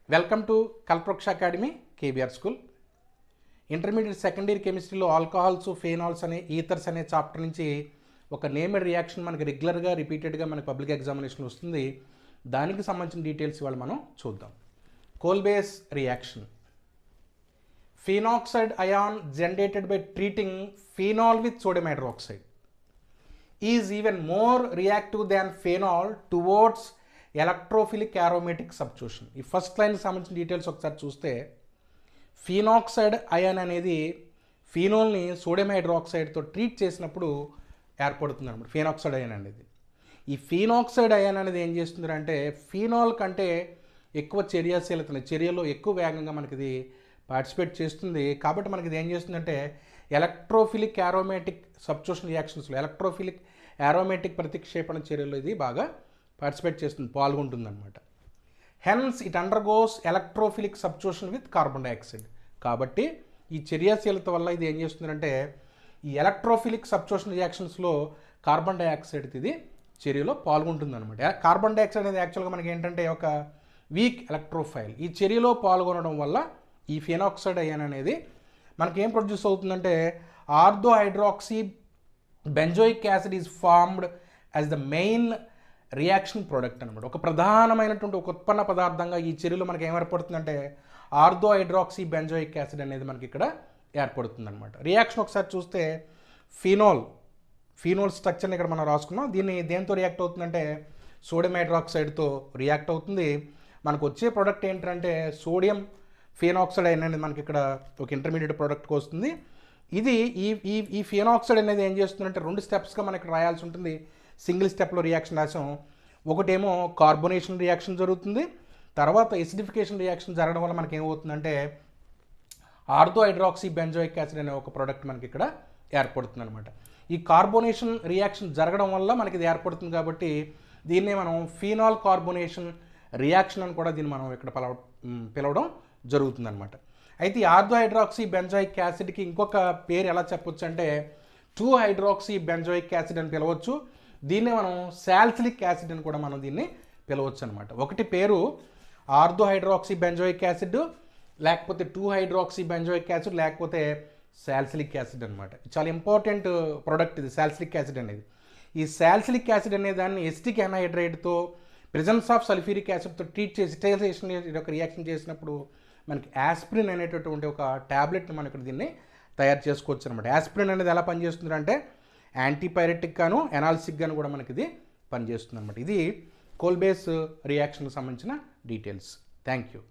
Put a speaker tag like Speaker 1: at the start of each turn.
Speaker 1: Welcome to కల్ప్రోక్ష academy KBR school. Intermediate second year కెమిస్ట్రీలో alcohols, phenols అనే ethers అనే చాప్టర్ నుంచి ఒక నేమ్డ్ రియాక్షన్ మనకి రెగ్యులర్గా రిపీటెడ్గా మనకి పబ్లిక్ ఎగ్జామినేషన్ వస్తుంది. దానికి సంబంధించిన డీటెయిల్స్ ఇవాళ మనం చూద్దాం. Kolbe's reaction. Phenoxide ion generated by treating phenol with sodium hydroxide is even more reactive than phenol towards electrophilic aromatic substitution. ఈ ఫస్ట్ లైన్కి సంబంధించిన డీటెయిల్స్ ఒకసారి చూస్తే, ఫీనాక్సైడ్ అయాన్ అనేది ఫీనోల్ని సోడియం హైడ్రాక్సైడ్తో ట్రీట్ చేసినప్పుడు ఏర్పడుతుంది అనమాట ఫీనాక్సైడ్ అయాన్ అనేది. ఈ ఫీనాక్సైడ్ అయాన్ అనేది ఏం చేస్తుంది అంటే ఫీనాల్ కంటే ఎక్కువ చర్యాశీలతని, చర్యలో ఎక్కువ వేగంగా మనకి ఇది పార్టిసిపేట్ చేస్తుంది. కాబట్టి మనకి ఇది ఏం చేస్తుందంటే ఎలక్ట్రోఫిలిక్ అరోమేటిక్ సబ్స్టిట్యూషన్ రియాక్షన్స్లో ఎలక్ట్రోఫిలిక్ అరోమేటిక్ ప్రతిక్షేపణ చర్యలో ఇది బాగా పార్టిసిపేట్ చేస్తుంది, పాల్గొంటుంది అనమాట. Hence it undergoes electrophilic substitution with carbon dioxide. కాబట్టి ఈ చర్యాశీలత వల్ల ఇది ఏం చేస్తుందంటే ఈ ఎలక్ట్రోఫిలిక్ సబ్స్టిట్యూషన్ రియాక్షన్స్లో కార్బన్ డైఆక్సైడ్ ఇది చర్యలో పాల్గొంటుంది అనమాట. కార్బన్ డైఆక్సైడ్ అనేది యాక్చువల్గా మనకి ఏంటంటే ఒక వీక్ ఎలక్ట్రోఫైల్. ఈ చర్యలో పాల్గొనడం వల్ల ఈ ఫీనాక్సైడ్ అయాన్ అనేది మనకి ఏం ప్రొడ్యూస్ అవుతుందంటే ortho hydroxy benzoic acid is formed as the main reaction product అనమాట. ఒక ప్రధానమైనటువంటి ఒక ఉత్పన్న పదార్థంగా ఈ చర్యలో మనకి ఏం ఏర్పడుతుందంటే ఆర్థో హైడ్రాక్సీ బెంజోయిక్ యాసిడ్ అనేది మనకి ఇక్కడ ఏర్పడుతుంది అనమాట. రియాక్షన్ ఒకసారి చూస్తే ఫీనోల్ స్ట్రక్చర్ని ఇక్కడ మనం రాసుకున్నాం. దీన్ని దేంతో రియాక్ట్ అవుతుందంటే సోడియం హైడ్రాక్సైడ్తో రియాక్ట్ అవుతుంది. మనకు వచ్చే ప్రోడక్ట్ ఏంటంటే సోడియం ఫీనాక్సైడ్ అనేది మనకి ఇక్కడ ఒక ఇంటర్మీడియట్ ప్రోడక్ట్కి వస్తుంది. ఇది ఈ ఫీనాక్సైడ్ అనేది ఏం చేస్తుందంటే రెండు స్టెప్స్గా మనకి రాయాల్సి ఉంటుంది. సింగిల్ స్టెప్లో రియాక్షన్ రాసాం. ఒకటేమో కార్బోనేషన్ రియాక్షన్ జరుగుతుంది, తర్వాత ఎసిడిఫికేషన్ రియాక్షన్ జరగడం వల్ల మనకి ఏమవుతుందంటే ఆర్థో హైడ్రాక్సీ బెంజోయిక్ యాసిడ్ అనే ఒక ప్రోడక్ట్ మనకి ఇక్కడ ఏర్పడుతుంది అనమాట. ఈ కార్బోనేషన్ రియాక్షన్ జరగడం వల్ల మనకి ఇది ఏర్పడుతుంది కాబట్టి దీన్నే మనం ఫీనాల్ కార్బోనేషన్ రియాక్షన్ అని కూడా దీన్ని మనం ఇక్కడ పిలవడం జరుగుతుంది అనమాట. అయితే ఈ ఆర్థో హైడ్రాక్సీ బెంజోయిక్ యాసిడ్కి ఇంకొక పేరు ఎలా చెప్పొచ్చు అంటే 2-హైడ్రాక్సీ బెంజోయిక్ యాసిడ్ అని పిలవచ్చు. దీన్నే మనం సాల్సిలిక్ యాసిడ్ అని కూడా మనం దీన్ని పిలవచ్చు అనమాట. ఒకటి పేరు ఆర్థో హైడ్రాక్సీ బెంజోయిక్ యాసిడ్, లేకపోతే 2-హైడ్రాక్సీ బెంజోయిక్ యాసిడ్, లేకపోతే సాల్సిలిక్ యాసిడ్ అనమాట. చాలా ఇంపార్టెంట్ ప్రోడక్ట్ ఇది సాల్సిలిక్ యాసిడ్ అనేది. ఈ సాల్సిలిక్ యాసిడ్ అనే దాన్ని ఎసిటిక్ ఎన్హైడ్రైడ్తో ప్రెజెన్స్ ఆఫ్ సల్ఫ్యూరిక్ యాసిడ్తో ట్రీట్ చేసి స్టెరిలైజేషన్ ఒక రియాక్షన్ చేసినప్పుడు మనకి యాస్పిరిన్ అనేటటువంటి ఒక ట్యాబ్లెట్ని మనం ఇక్కడ దీన్ని తయారు చేసుకోవచ్చు అనమాట. యాస్పిరిన్ అనేది ఎలా పనిచేస్తుంది అంటే యాంటీపైరెటిక్ గాను ఎనాల్సిక్ గాను కూడా మనకి ఇది పనిచేస్తుంది అనమాట. ఇది కోల్బేస్ రియాక్షన్కి సంబంధించిన డీటెయిల్స్. Thank you.